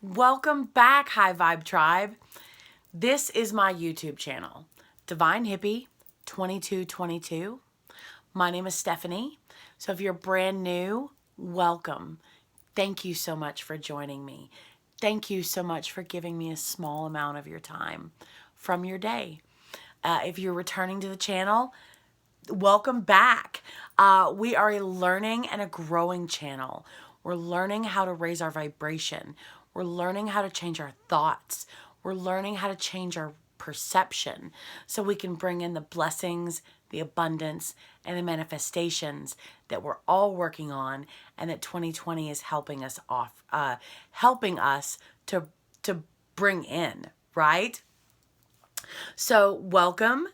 Welcome back, High Vibe Tribe. This is my YouTube channel, Divine Hippie 2222. My name is Stephanie. So if you're brand new, welcome. Thank you so much for joining me. Thank you so much for giving me a small amount of your time from your day. If you're returning to the channel, welcome back. We are a learning and a growing channel. We're learning how to raise our vibration. We're learning how to change our thoughts. We're learning how to change our perception so we can bring in the blessings, the abundance, and the manifestations that we're all working on, and that 2020 is helping us to bring in, right? So welcome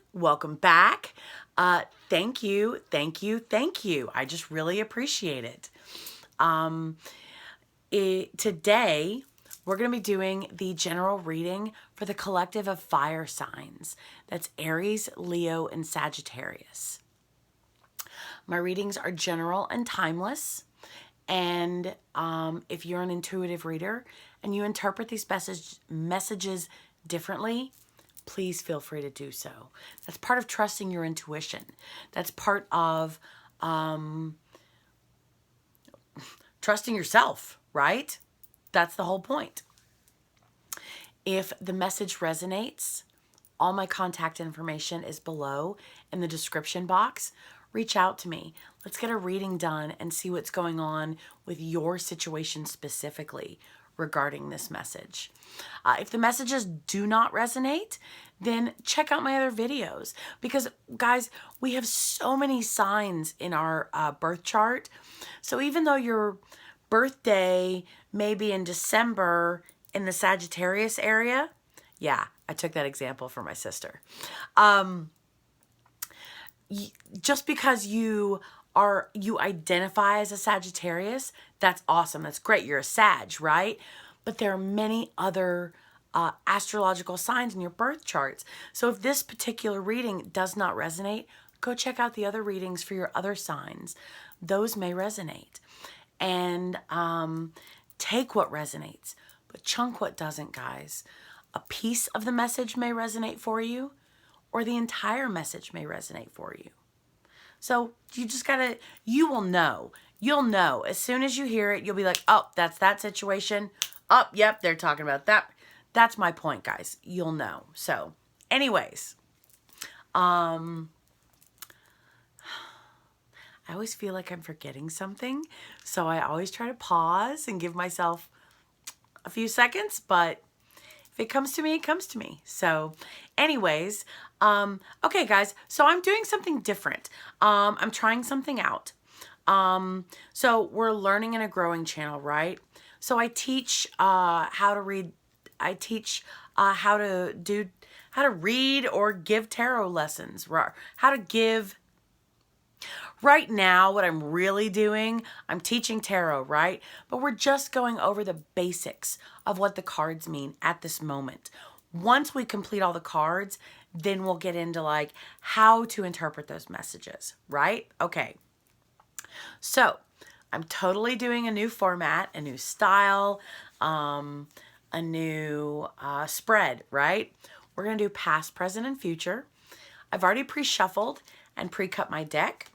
back. Thank you. I just really appreciate it. Today, we're going to be doing the general reading for the collective of fire signs. That's Aries, Leo, and Sagittarius. My readings are general and timeless. And if you're an intuitive reader and you interpret these messages differently, please feel free to do so. That's part of trusting your intuition. That's part of trusting yourself, right? That's the whole point. If the message resonates, all my contact information is below in the description box. Reach out to me. Let's get a reading done and see what's going on with your situation specifically regarding this message. If the messages do not resonate, then check out my other videos, because guys, we have so many signs in our birth chart. So even though your birthday may be in December in the Sagittarius area, yeah, I took that example for my sister. Just because you identify as a Sagittarius, that's awesome. That's great. You're a Sag, right? But there are many other astrological signs in your birth charts. So if this particular reading does not resonate, go check out the other readings for your other signs. Those may resonate. And take what resonates, but chunk what doesn't, guys. A piece of the message may resonate for you, or the entire message may resonate for you. So you just gotta, you'll know. As soon as you hear it, you'll be like, oh, that's that situation. Oh, yep, they're talking about that. That's my point, guys. You'll know. So anyways, I always feel like I'm forgetting something. So I always try to pause and give myself a few seconds, but if it comes to me, it comes to me. So anyways, okay guys, so I'm doing something different. I'm trying something out. So we're learning in a growing channel, right? So I teach how to read. I teach how to read or give tarot lessons, how to give. Right now, what I'm really doing, I'm teaching tarot, right? But we're just going over the basics of what the cards mean at this moment. Once we complete all the cards, then we'll get into like how to interpret those messages, right? Okay. So I'm totally doing a new format, a new style, a new spread, right? We're going to do past, present, and future. I've already pre-shuffled and pre-cut my deck.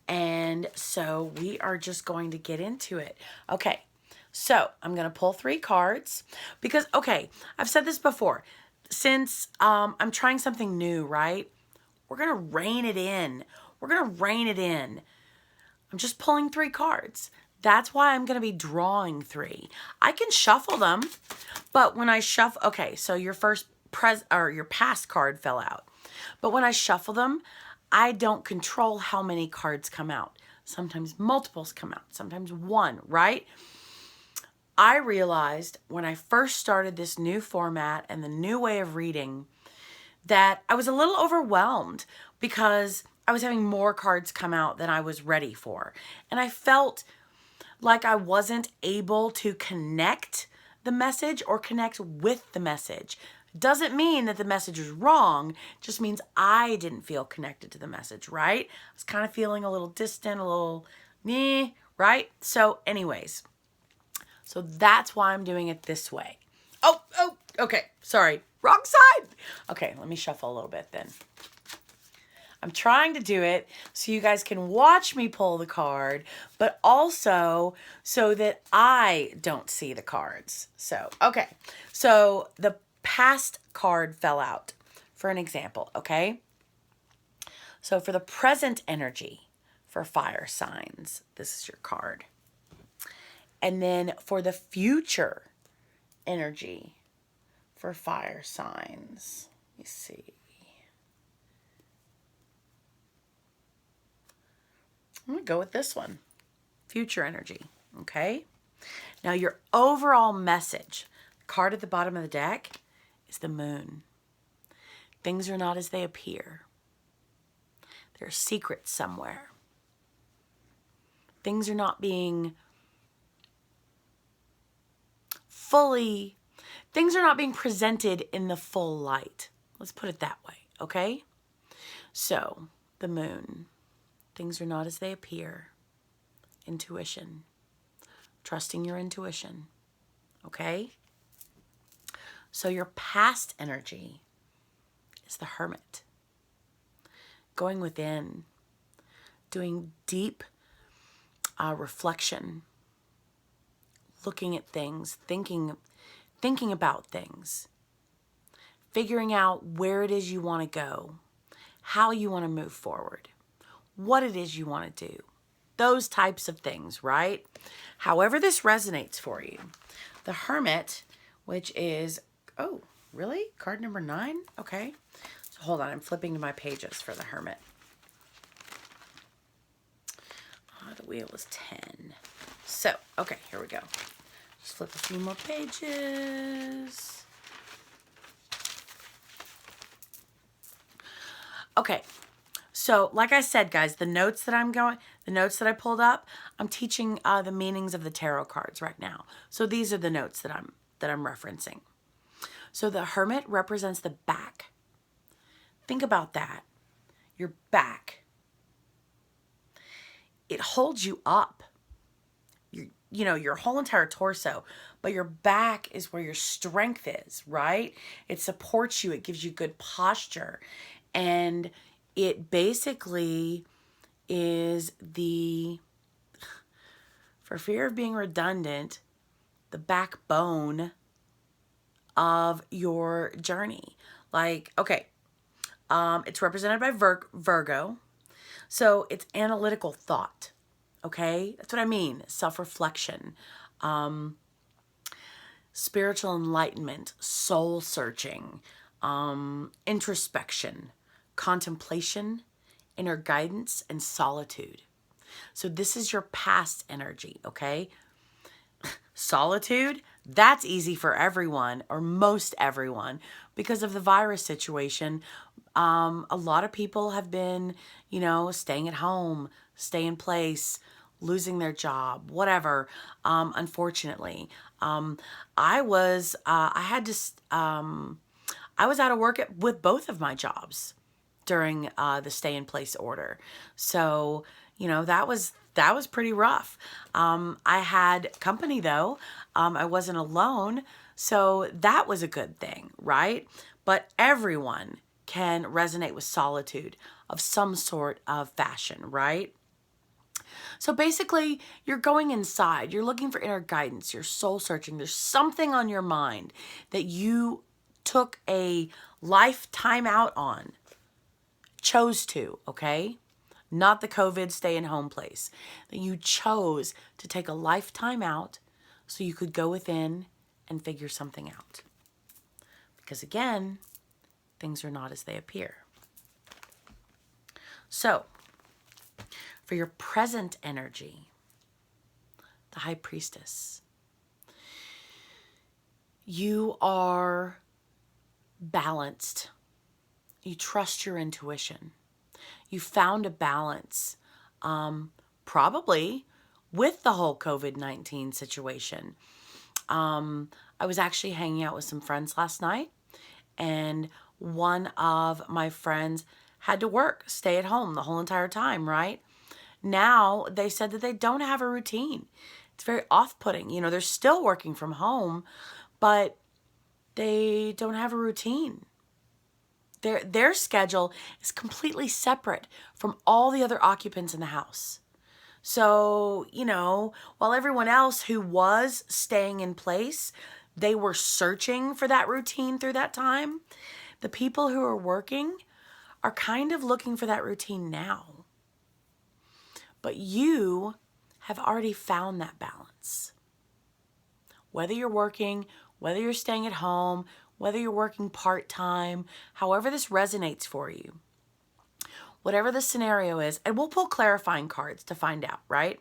And so we are just going to get into it. Okay, so I'm going to pull 3 cards because, okay, I've said this before. Since I'm trying something new, right? We're going to rein it in. I'm just pulling 3 cards. That's why I'm going to be drawing 3. I can shuffle them, but when I shuffle, okay, so your your past card fell out. But when I shuffle them, I don't control how many cards come out. Sometimes multiples come out, sometimes one, right? I realized when I first started this new format and the new way of reading that I was a little overwhelmed because I was having more cards come out than I was ready for. And I felt like I wasn't able to connect the message or connect with the message. Doesn't mean that the message is wrong, just means I didn't feel connected to the message, right? I was kind of feeling a little distant, a little, right? So anyways, So that's why I'm doing it this way. Oh, okay. Sorry. Wrong side. Okay, let me shuffle a little bit then. I'm trying to do it so you guys can watch me pull the card, but also so that I don't see the cards. So, okay. So the past card fell out for an example, okay? So for the present energy for fire signs, this is your card. And then for the future energy for fire signs, let me see. I'm going to go with this one, future energy, okay? Now your overall message, card at the bottom of the deck, is the moon. Things are not as they appear. There's secrets somewhere. Things are not being presented in the full light. Let's put it that way, okay? So, the moon. Things are not as they appear. Intuition. Trusting your intuition, okay? So your past energy is the hermit. Going within, doing deep reflection, looking at things, thinking about things, figuring out where it is you want to go, how you want to move forward, what it is you want to do, those types of things, right? However this resonates for you. The hermit, which is, oh, really? Card number 9? Okay. So hold on, I'm flipping to my pages for the hermit. The wheel is 10. So, okay, here we go. Just flip a few more pages. Okay. So, like I said, guys, the notes that I pulled up, I'm teaching the meanings of the tarot cards right now. So these are the notes that I'm referencing. So the hermit represents the back. Think about that. Your back. It holds you up. Your whole entire torso, but your back is where your strength is, right? It supports you. It gives you good posture. And it basically is for fear of being redundant, the backbone of your journey. Like, okay, it's represented by Virgo. So it's analytical thought, okay? That's what I mean. Self-reflection, spiritual enlightenment, soul searching, introspection, contemplation, inner guidance, and solitude. So this is your past energy, okay? Solitude, that's easy for everyone, or most everyone, because of the virus situation. A lot of people have been, staying at home, stay in place, losing their job, whatever. Unfortunately, I was out of work with both of my jobs during the stay in place order. So, that was pretty rough. I had company though. I wasn't alone. So that was a good thing, right? But everyone can resonate with solitude of some sort of fashion, right? So basically, you're going inside. You're looking for inner guidance. You're soul searching. There's something on your mind that you took a lifetime out on. Chose to, okay? Not the COVID stay-at-home place. That you chose to take a lifetime out so you could go within and figure something out. Because again, things are not as they appear. So, for your present energy, the High Priestess, you are balanced. You trust your intuition. You found a balance, probably with the whole COVID-19 situation. I was actually hanging out with some friends last night, and one of my friends had to work, stay at home the whole entire time, right? Now they said that they don't have a routine. It's very off-putting. You know, they're still working from home, but they don't have a routine. Their schedule is completely separate from all the other occupants in the house. So, you know, while everyone else who was staying in place, they were searching for that routine through that time, the people who are working are kind of looking for that routine now. But you have already found that balance. Whether you're working, whether you're staying at home, whether you're working part-time, however this resonates for you, whatever the scenario is, and we'll pull clarifying cards to find out, right?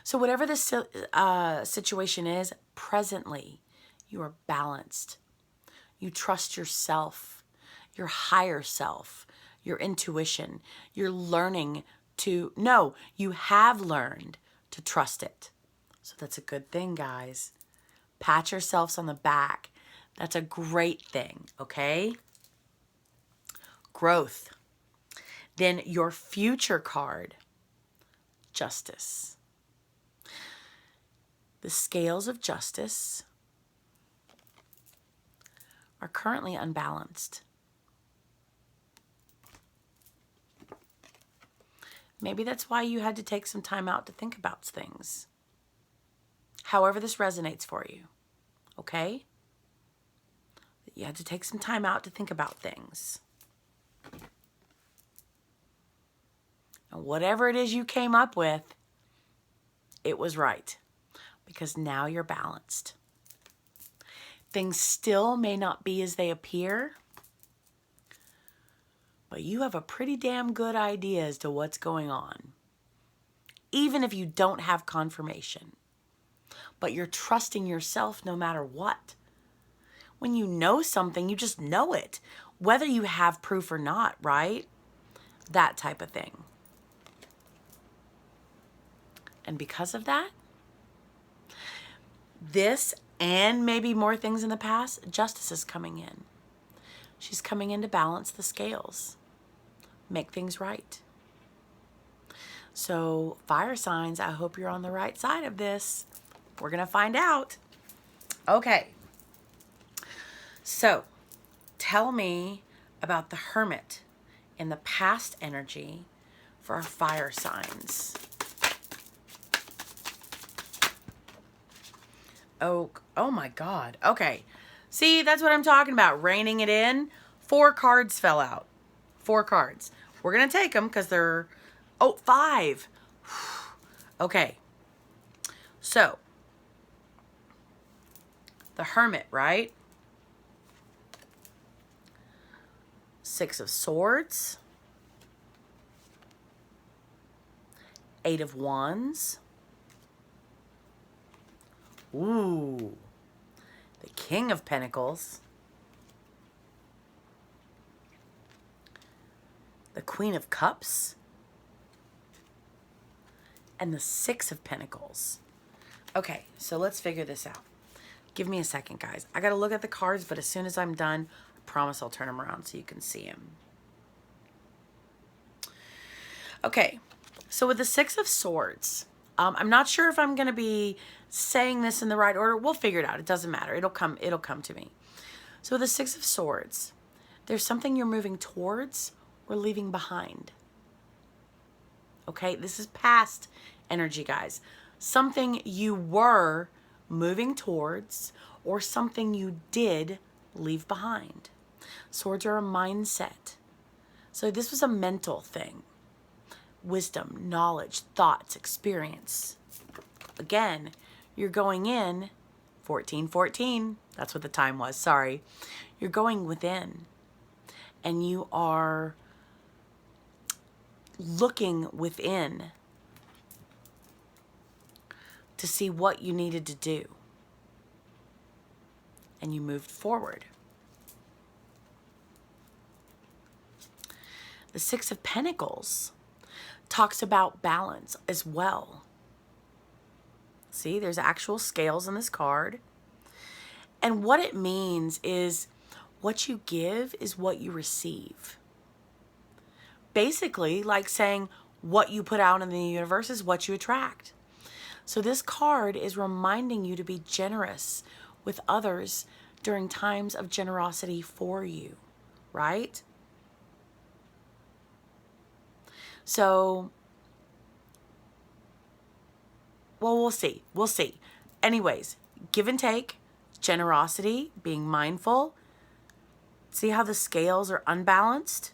So whatever the situation is, presently, you are balanced. You trust yourself, your higher self, your intuition. You're learning to, no, you have learned to trust it. So that's a good thing, guys. Pat yourselves on the back. That's a great thing, okay? Growth. Then your future card, justice. The scales of justice are currently unbalanced. Maybe that's why you had to take some time out to think about things. However this resonates for you, okay? You had to take some time out to think about things. And whatever it is you came up with, it was right. Because now you're balanced. Things still may not be as they appear, but you have a pretty damn good idea as to what's going on. Even if you don't have confirmation. But you're trusting yourself no matter what. When you know something, you just know it. Whether you have proof or not, right? That type of thing. And because of that, this and maybe more things in the past, justice is coming in. She's coming in to balance the scales. Make things right. So, fire signs, I hope you're on the right side of this. We're going to find out. Okay. So, tell me about the Hermit in the past energy for our fire signs. Oh my God. Okay. See, that's what I'm talking about. Reining it in. 4 cards fell out. 4 cards. We're going to take them because they're... Oh, 5. Okay. So, the Hermit, right? 6 of Swords. 8 of Wands. Ooh. The King of Pentacles. The Queen of Cups. And the 6 of Pentacles. Okay, so let's figure this out. Give me a second, guys. I got to look at the cards, but as soon as I'm done, I promise I'll turn them around so you can see them. Okay, so with the 6 of Swords, I'm not sure if I'm going to be saying this in the right order. We'll figure it out. It doesn't matter. It'll come to me. So with the 6 of Swords, there's something you're moving towards or leaving behind. Okay, this is past energy, guys. Something you were moving towards or something you did leave behind. Swords are a mindset. So this was a mental thing. Wisdom, knowledge, thoughts, experience. Again, you're going in 1414. That's what the time was. Sorry. You're going within. And you are looking within to see what you needed to do. And you moved forward. The 6 of Pentacles talks about balance as well. See, there's actual scales in this card. And what it means is what you give is what you receive. Basically, like saying what you put out in the universe is what you attract. So this card is reminding you to be generous with others during times of generosity for you, right? So, well, we'll see. We'll see. Anyways, give and take, generosity, being mindful. See how the scales are unbalanced?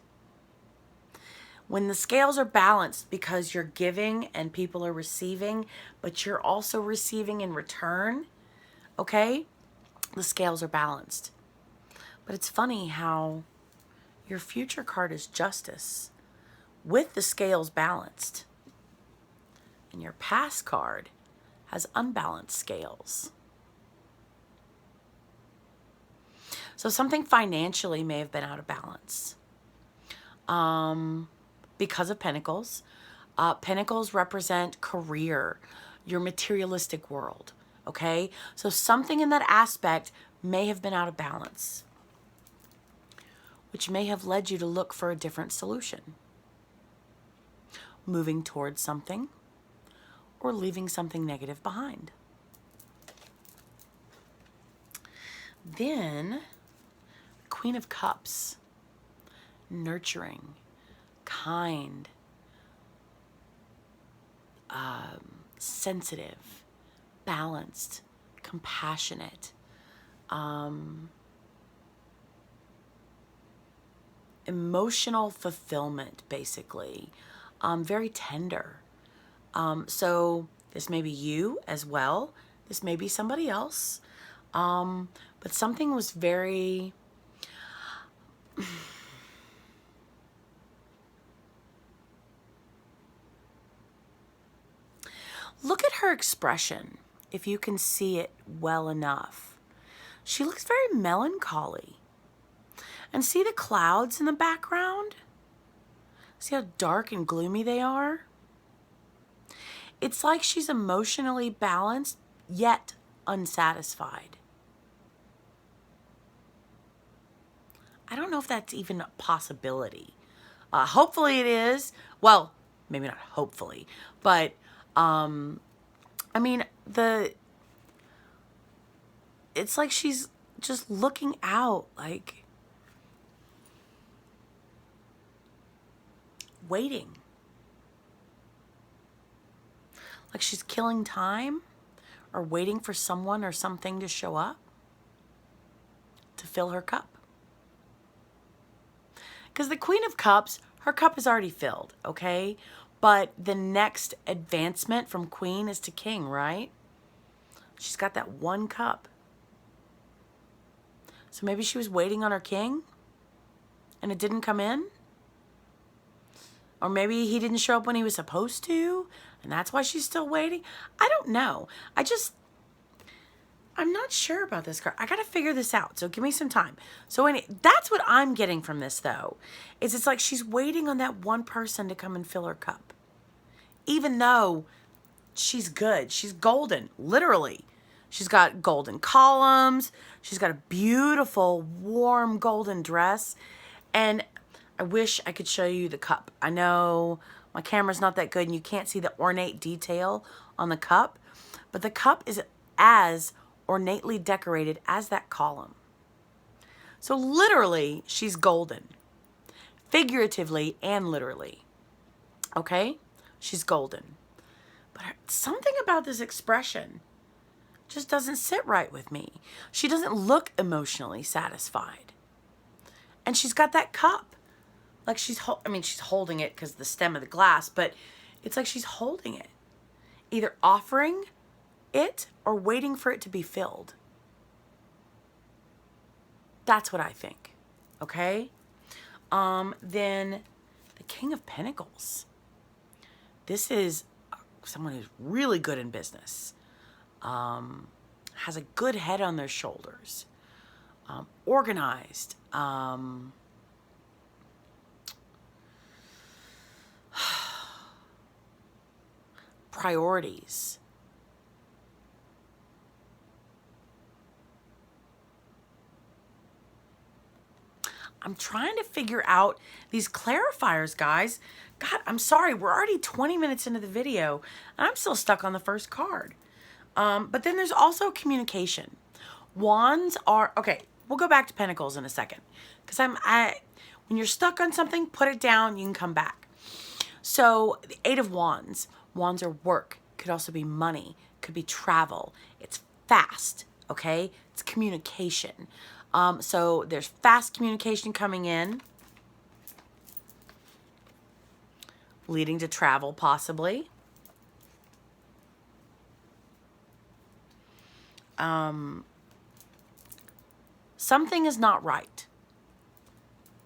When the scales are balanced because you're giving and people are receiving, but you're also receiving in return, okay? The scales are balanced. But it's funny how your future card is justice with the scales balanced. And your past card has unbalanced scales. So something financially may have been out of balance. Because of Pentacles. Pentacles represent career, your materialistic world, okay? So something in that aspect may have been out of balance, which may have led you to look for a different solution. Moving towards something or leaving something negative behind. Then, Queen of Cups, nurturing, kind, sensitive, balanced, compassionate, emotional fulfillment, basically, very tender. So this may be you as well. This may be somebody else. But something was very... Look at her expression, if you can see it well enough. She looks very melancholy. And see the clouds in the background? See how dark and gloomy they are? It's like she's emotionally balanced, yet unsatisfied. I don't know if that's even a possibility. Hopefully it is. Well, maybe not hopefully, but I mean, it's like she's just looking out, like waiting. Like she's killing time or waiting for someone or something to show up to fill her cup. Because the Queen of Cups, her cup is already filled, okay? But the next advancement from Queen is to King, right? She's got that one cup. So maybe she was waiting on her King and it didn't come in? Or maybe he didn't show up when he was supposed to and that's why she's still waiting? I don't know. I'm not sure about this card. I got to figure this out. So give me some time. So that's what I'm getting from this, though, is it's like she's waiting on that one person to come and fill her cup. Even though she's good. She's golden, literally. She's got golden columns. She's got a beautiful, warm golden dress. And I wish I could show you the cup. I know my camera's not that good and you can't see the ornate detail on the cup. But the cup is as ornately decorated as that column. So literally, she's golden. Figuratively and literally. Okay? She's golden. But something about this expression just doesn't sit right with me. She doesn't look emotionally satisfied. And she's got that cup. Like she's holding it because the stem of the glass, but it's like she's holding it. Either offering it or waiting for it to be filled. That's what I think. Okay? Then the King of Pentacles. This is someone who's really good in business. Has a good head on their shoulders. Organized. Priorities. I'm trying to figure out these clarifiers, guys. God, I'm sorry. We're already 20 minutes into the video, and I'm still stuck on the first card. But then there's also communication. Wands are, okay, we'll go back to Pentacles in a second. Because when you're stuck on something, put it down, you can come back. So the Eight of Wands. Wands are work. Could also be money. Could be travel. It's fast, okay? It's communication. So there's fast communication coming in, leading to travel possibly. Something is not right.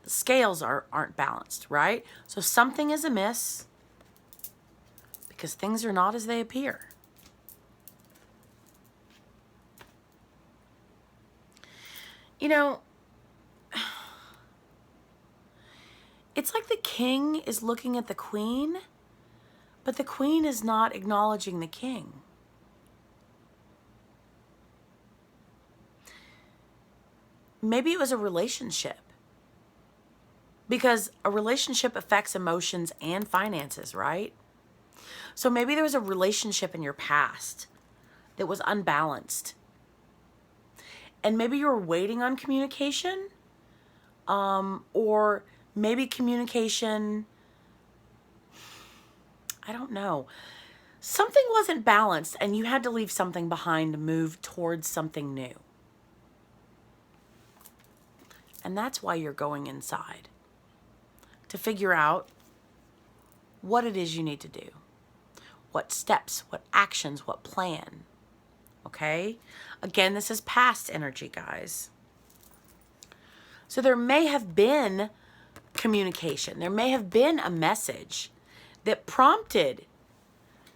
The scales aren't balanced, right? So something is amiss because things are not as they appear. You know, it's like the king is looking at the queen, but the queen is not acknowledging the king. Maybe it was a relationship, because a relationship affects emotions and finances, right? So maybe there was a relationship in your past that was unbalanced. And maybe you were waiting on communication, or maybe communication, I don't know. Something wasn't balanced and you had to leave something behind to move towards something new. And that's why you're going inside, to figure out what it is you need to do. What steps, what actions, what plan. Okay? Again, this is past energy, guys. So there may have been communication. There may have been a message that prompted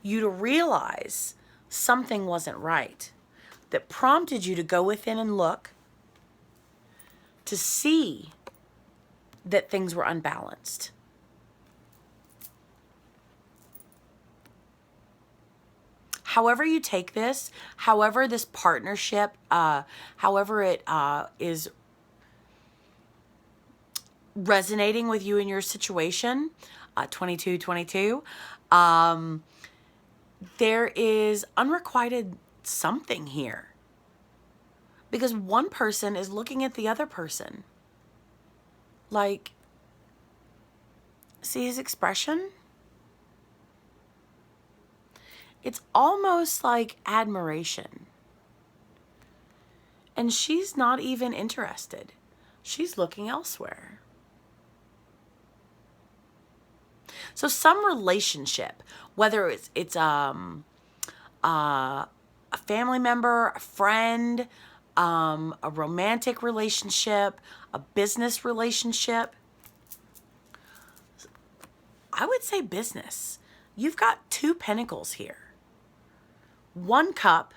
you to realize something wasn't right. That prompted you to go within and look to see that things were unbalanced. However you take this, however this partnership, however it is resonating with you in your situation, 2222, there is unrequited something here. Because one person is looking at the other person. Like, see his expression? It's almost like admiration. And she's not even interested. She's looking elsewhere. So some relationship, whether it's a family member, a friend, a romantic relationship, a business relationship, I would say business. You've got two pentacles here. One cup,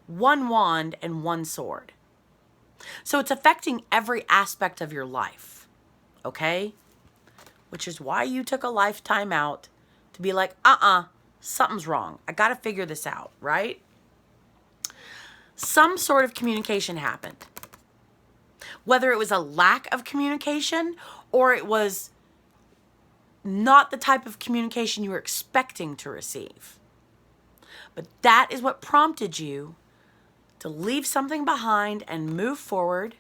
one wand, and one sword. So it's affecting every aspect of your life, okay? Which is why you took a lifetime out to be like, something's wrong. I got to figure this out, right? Some sort of communication happened. Whether it was a lack of communication or it was not the type of communication you were expecting to receive. But that is what prompted you to leave something behind and move forward,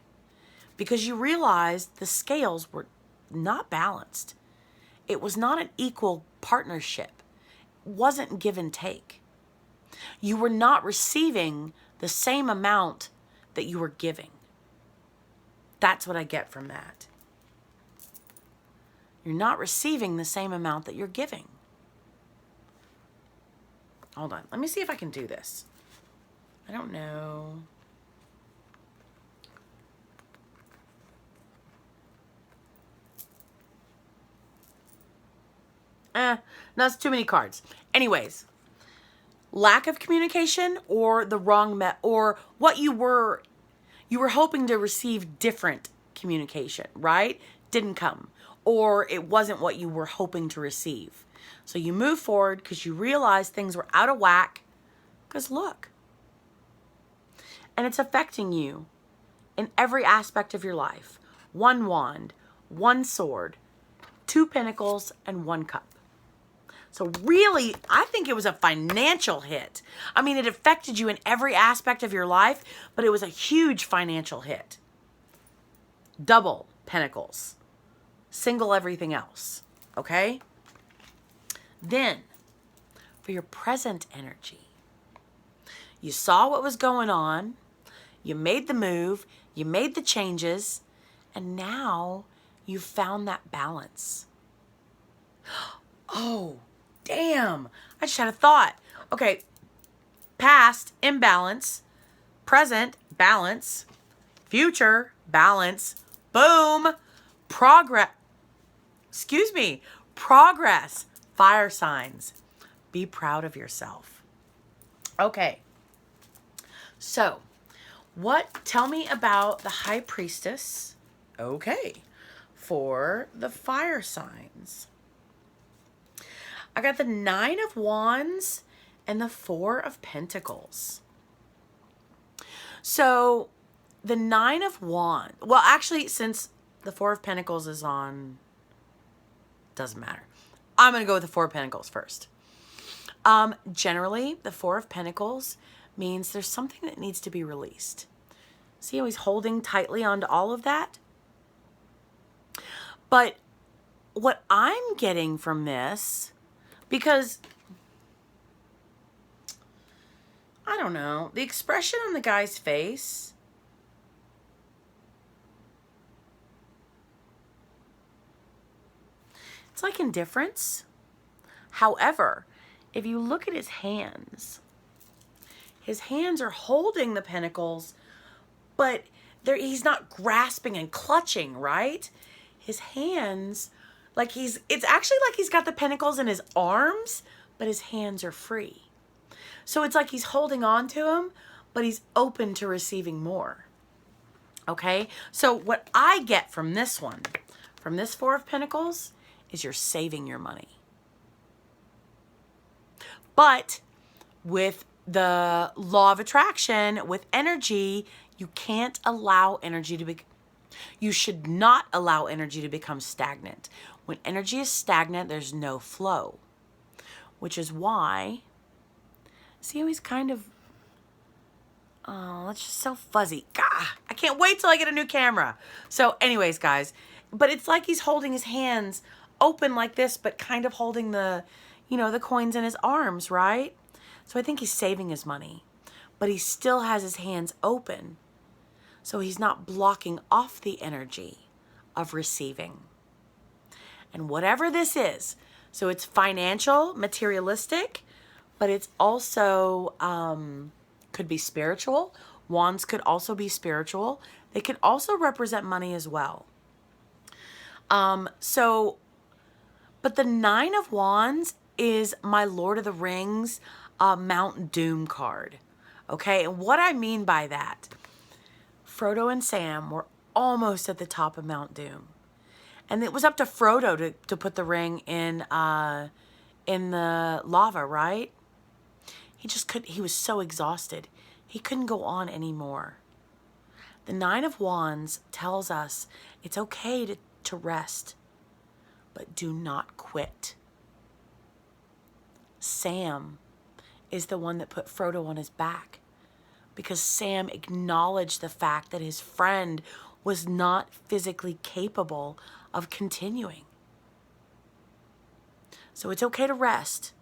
because you realized the scales were not balanced. It was not an equal partnership. It wasn't give and take. You were not receiving the same amount that you were giving. That's what I get from that. You're not receiving the same amount that you're giving. Hold on. Let me see if I can do this. I don't know. No, it's too many cards. Anyways, lack of communication or the wrong or what you were hoping to receive different communication, right? Didn't come. Or it wasn't what you were hoping to receive. So you move forward because you realize things were out of whack. Because look. And it's affecting you in every aspect of your life. one wand, one sword, 2 pentacles, and 1 cup. So really, I think it was a financial hit. I mean, it affected you in every aspect of your life, but it was a huge financial hit. Double pentacles. Single everything else. Okay? Then, for your present energy, you saw what was going on. You made the move. You made the changes. And now you've found that balance. Oh, damn. I just had a thought. Okay. Past, imbalance. Present, balance. Future, balance. Boom. Progress. Excuse me. Progress. Fire signs. Be proud of yourself. Okay. So, tell me about the High Priestess. Okay. For the fire signs. I got the 9 of Wands and the 4 of Pentacles. So, the 9 of Wands, well, actually, since the 4 of Pentacles is on, doesn't matter. I'm going to go with the 4 of Pentacles first. Generally, the 4 of Pentacles means there's something that needs to be released. See how he's holding tightly onto all of that? But what I'm getting from this, because, I don't know, the expression on the guy's face, it's like indifference. However, if you look at his hands are holding the pentacles, but he's not grasping and clutching, right? His hands, it's actually like he's got the pentacles in his arms, but his hands are free. So it's like he's holding on to them, but he's open to receiving more. Okay? So what I get from this one, from this 4 of Pentacles, is you're saving your money. But with the law of attraction, with energy, you can't allow energy to be, you should not allow energy to become stagnant. When energy is stagnant, there's no flow, which is why, see how he's kind of, oh, that's just so fuzzy. Gah, I can't wait till I get a new camera. So anyways, guys, but it's like he's holding his hands open like this, but kind of holding the, the coins in his arms, right? So I think he's saving his money, but he still has his hands open. So he's not blocking off the energy of receiving. And whatever this is, so it's financial, materialistic, but it's also, could be spiritual. Wands could also be spiritual. They could also represent money as well. But the 9 of Wands is my Lord of the Rings, Mount Doom card. Okay, and what I mean by that, Frodo and Sam were almost at the top of Mount Doom. And it was up to Frodo to put the ring in the lava, right? He was so exhausted. He couldn't go on anymore. The 9 of Wands tells us it's okay to rest, but do not quit. Sam is the one that put Frodo on his back because Sam acknowledged the fact that his friend was not physically capable of continuing. So it's okay to rest.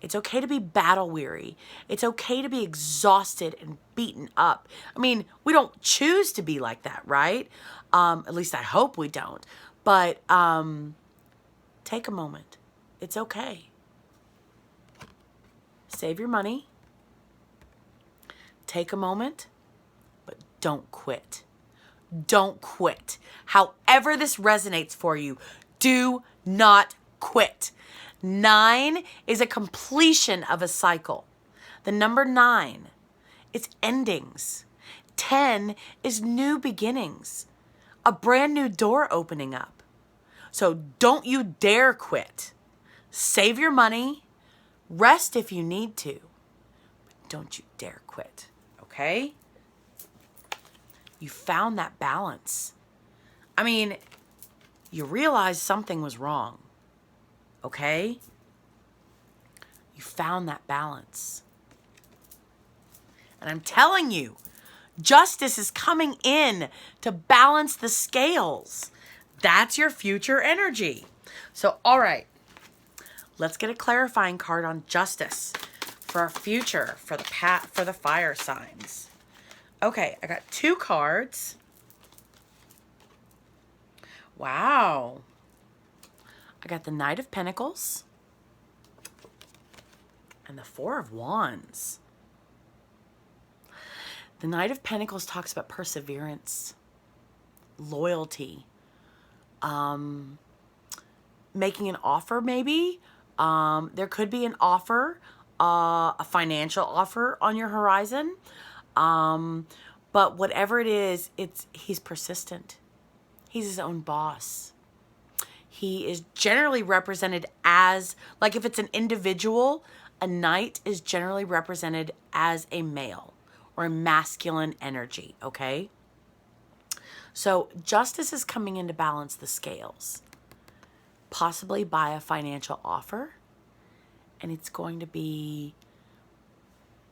It's okay to be battle weary. It's okay to be exhausted and beaten up. I mean, we don't choose to be like that, right? At least I hope we don't. But take a moment. It's okay. Save your money. Take a moment, but don't quit. Don't quit. However this resonates for you, do not quit. 9 is a completion of a cycle. The number 9, it's endings. 10 is new beginnings. A brand new door opening up. So don't you dare quit. Save your money. Rest if you need to. But don't you dare quit. Okay? You found that balance. I mean, you realize something was wrong, okay? You found that balance. And I'm telling you, justice is coming in to balance the scales. That's your future energy. So, all right, let's get a clarifying card on justice for our future, for the fire signs. Okay, I got 2 cards. Wow. I got the Knight of Pentacles and the 4 of Wands. The Knight of Pentacles talks about perseverance, loyalty, making an offer maybe. There could be an offer, a financial offer on your horizon. But whatever it is, he's persistent. He's his own boss. He is generally represented as, like if it's an individual, a knight is generally represented as a male or a masculine energy, okay? So justice is coming in to balance the scales, possibly by a financial offer, and it's going to be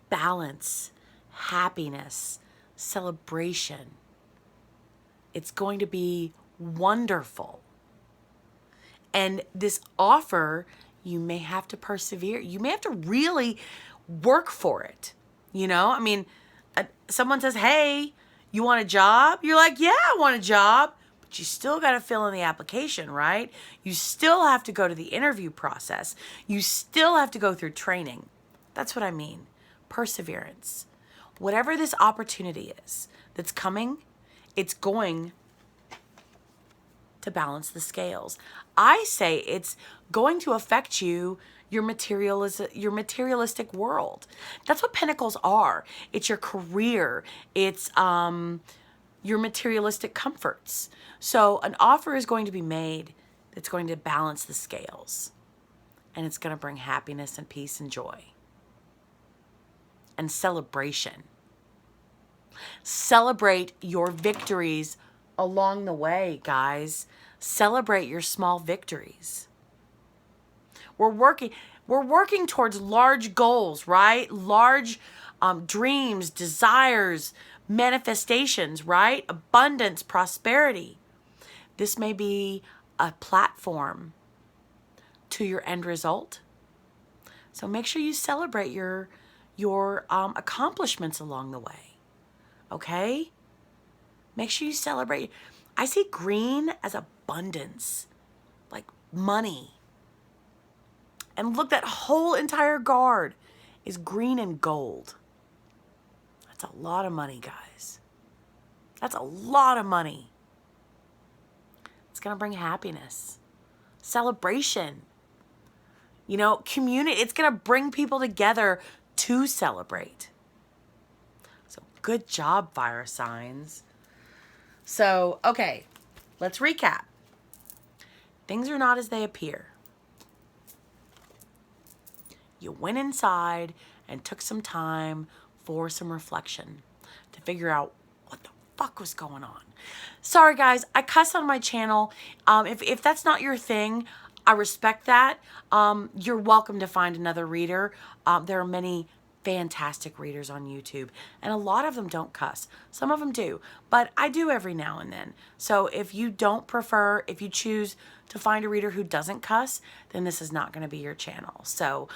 balance, happiness, celebration. It's going to be wonderful. And this offer, you may have to persevere. You may have to really work for it. You know, I mean, someone says, hey, you want a job? You're like, yeah, I want a job. But you still got to fill in the application, right? You still have to go to the interview process. You still have to go through training. That's what I mean. Perseverance. Whatever this opportunity is that's coming, it's going to balance the scales. I say it's going to affect your materialistic world. That's what pentacles are. It's your career. It's your materialistic comforts. So an offer is going to be made that's going to balance the scales. And it's going to bring happiness and peace and joy. And celebration. Celebrate your victories along the way, guys. Celebrate your small victories. We're working towards large goals, right? Large dreams, desires, manifestations, right? Abundance, prosperity. This may be a platform to your end result. So make sure you celebrate your accomplishments along the way. Okay? Make sure you celebrate. I see green as abundance, like money. And look, that whole entire guard is green and gold. That's a lot of money, guys. That's a lot of money. It's going to bring happiness, celebration, you know, community. It's going to bring people together to celebrate. So good job, fire signs. So, okay, let's recap. Things are not as they appear. You went inside and took some time for some reflection to figure out what the fuck was going on. Sorry, guys, I cuss on my channel. If that's not your thing, I respect that. You're welcome to find another reader. There are many fantastic readers on YouTube, and a lot of them don't cuss. Some of them do, but I do every now and then. So if you choose to find a reader who doesn't cuss, then this is not going to be your channel. So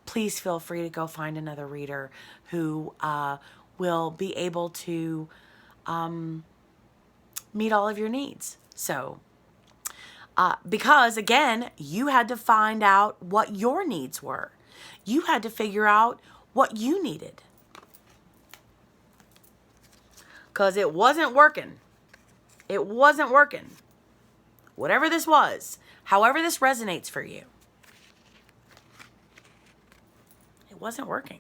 please feel free to go find another reader who will be able to meet all of your needs. So because again, you had to find out what your needs were. You had to figure out what you needed. Because it wasn't working. It wasn't working. Whatever this was, however this resonates for you, it wasn't working.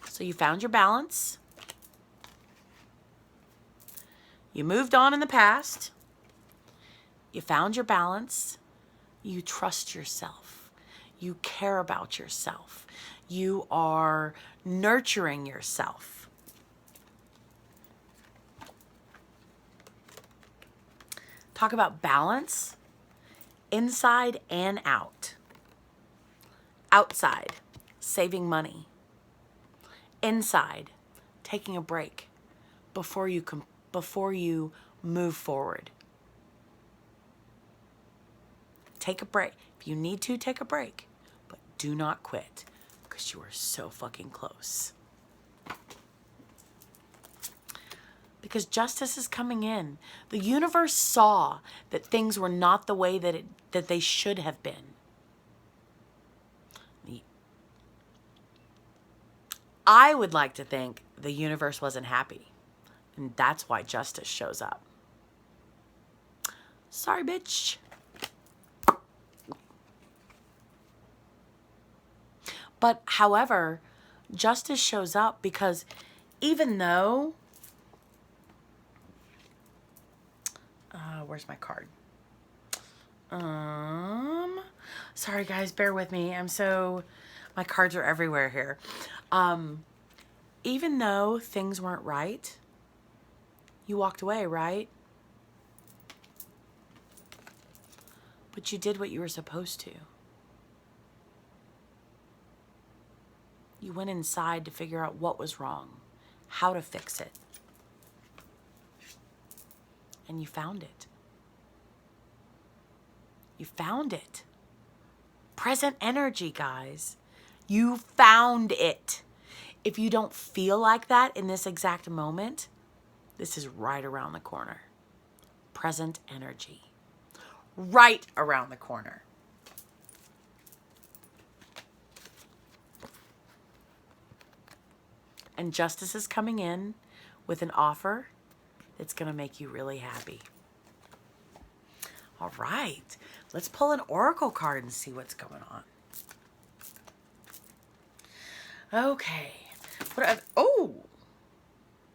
So you found your balance. You moved on in the past. You found your balance. You trust yourself. You care about yourself. You are nurturing yourself. Talk about balance, inside and out. Outside, saving money. Inside, taking a break before you move forward. Take a break. If you need to, take a break. But do not quit, because you are so fucking close. Because justice is coming in. The universe saw that things were not the way that they should have been. I would like to think the universe wasn't happy. And that's why justice shows up. Sorry, bitch. But however, justice shows up because even though, where's my card? Sorry guys, bear with me. My cards are everywhere here. Even though things weren't right, you walked away, right? But you did what you were supposed to. You went inside to figure out what was wrong, how to fix it. And you found it. You found it. Present energy, guys. You found it. If you don't feel like that in this exact moment, this is right around the corner. Present energy. Right around the corner. And justice is coming in with an offer that's going to make you really happy. All right. Let's pull an oracle card and see what's going on. Okay.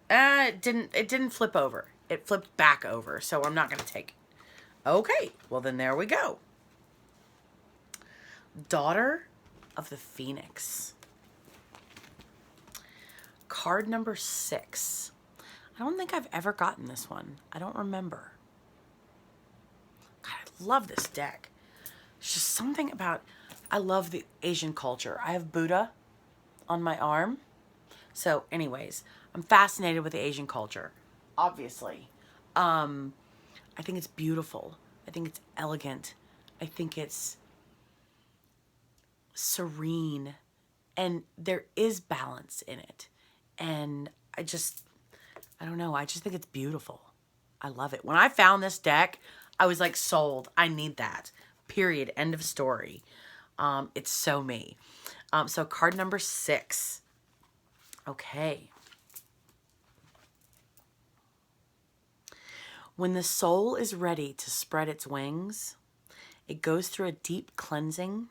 It didn't flip over. It flipped back over, so I'm not going to take it. Okay. Well, then there we go. Daughter of the Phoenix. Card number 6. I don't think I've ever gotten this one. I don't remember. God, I love this deck. It's just something about, I love the Asian culture. I have Buddha on my arm. So anyways, I'm fascinated with the Asian culture, obviously. I think it's beautiful. I think it's elegant. I think it's serene. And there is balance in it. And I don't know. I just think it's beautiful. I love it. When I found this deck, I was like sold. I need that. Period. End of story. It's so me. So card number 6. Okay. When the soul is ready to spread its wings, it goes through a deep cleansing,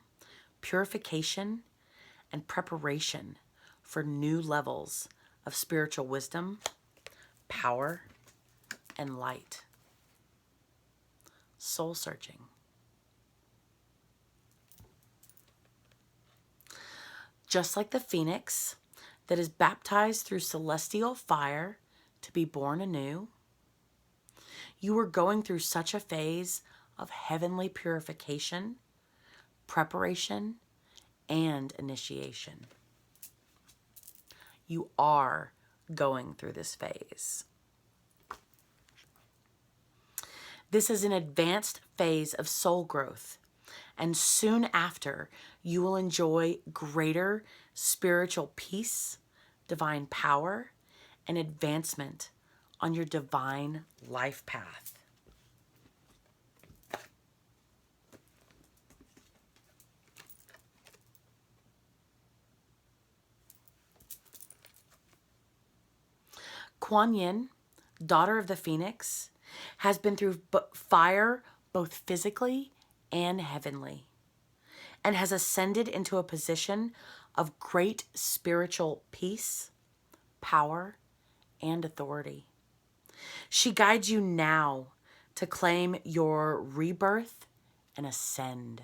purification, and preparation for new levels of spiritual wisdom, power, and light. Soul searching. Just like the phoenix that is baptized through celestial fire to be born anew, you are going through such a phase of heavenly purification, preparation, and initiation. You are going through this phase. This is an advanced phase of soul growth, and soon after, you will enjoy greater spiritual peace, divine power, and advancement on your divine life path. Kuan Yin, daughter of the Phoenix, has been through fire both physically and heavenly, and has ascended into a position of great spiritual peace, power, and authority. She guides you now to claim your rebirth and ascend.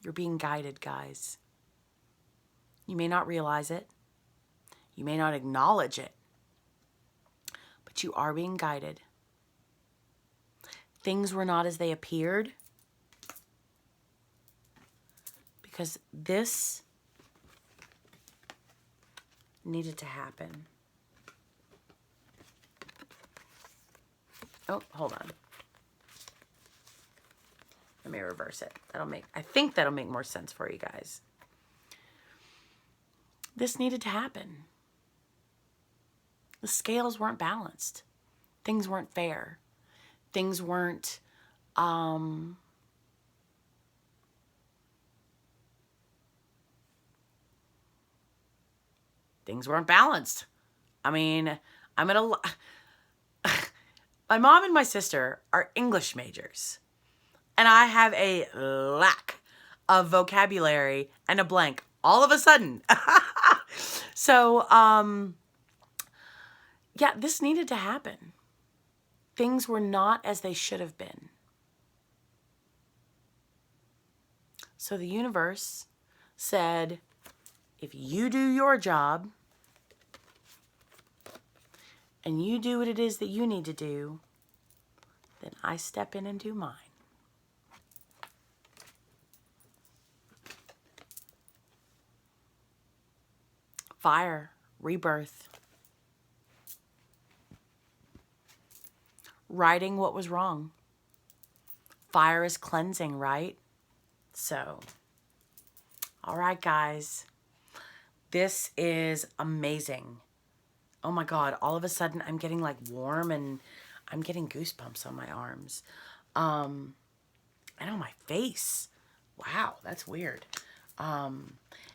You're being guided, guys. You may not realize it. You may not acknowledge it. But you are being guided. Things were not as they appeared because this needed to happen. Oh, hold on. Let me reverse it. I think that'll make more sense for you guys. This needed to happen. The scales weren't balanced. Things weren't fair. Things weren't, things weren't balanced. I mean, my mom and my sister are English majors, and I have a lack of vocabulary and a blank all of a sudden. So, yeah, this needed to happen. Things were not as they should have been. So the universe said, if you do your job and you do what it is that you need to do, then I step in and do mine. Fire, rebirth. Righting what was wrong. Fire is cleansing, right? So, all right, guys. This is amazing. Oh my God, all of a sudden I'm getting like warm and I'm getting goosebumps on my arms. And on my face. Wow, that's weird.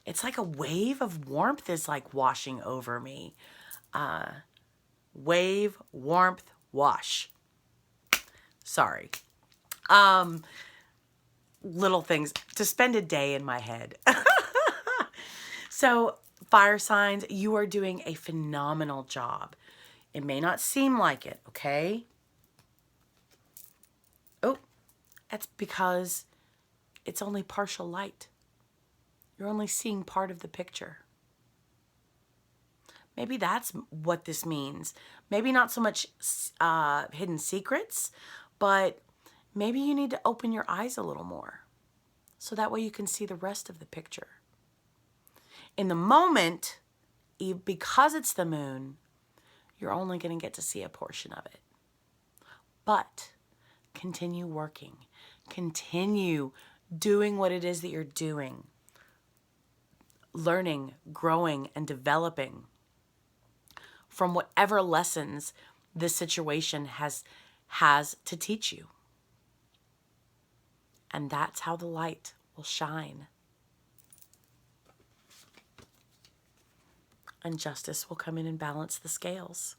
It's like a wave of warmth is like washing over me. Wave, warmth, wash. Sorry. Little things to spend a day in my head. So, fire signs, you are doing a phenomenal job. It may not seem like it, okay? Oh, that's because it's only partial light. You're only seeing part of the picture. Maybe that's what this means. Maybe not so much hidden secrets, but maybe you need to open your eyes a little more so that way you can see the rest of the picture. In the moment, because it's the moon, you're only going to get to see a portion of it. But continue working. Continue doing what it is that you're doing. Learning, growing, and developing from whatever lessons this situation has to teach you. And that's how the light will shine. And justice will come in and balance the scales.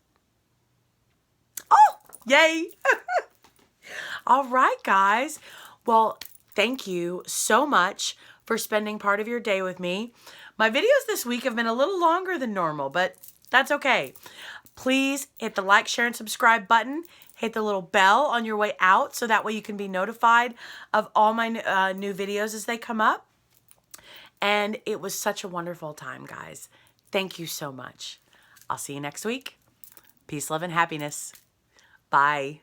Oh, yay! All right, guys. Well, thank you so much for spending part of your day with me. My videos this week have been a little longer than normal, but that's okay. Please hit the like, share, and subscribe button. Hit the little bell on your way out so that way you can be notified of all my new videos as they come up. And it was such a wonderful time, guys. Thank you so much. I'll see you next week. Peace, love, and happiness. Bye.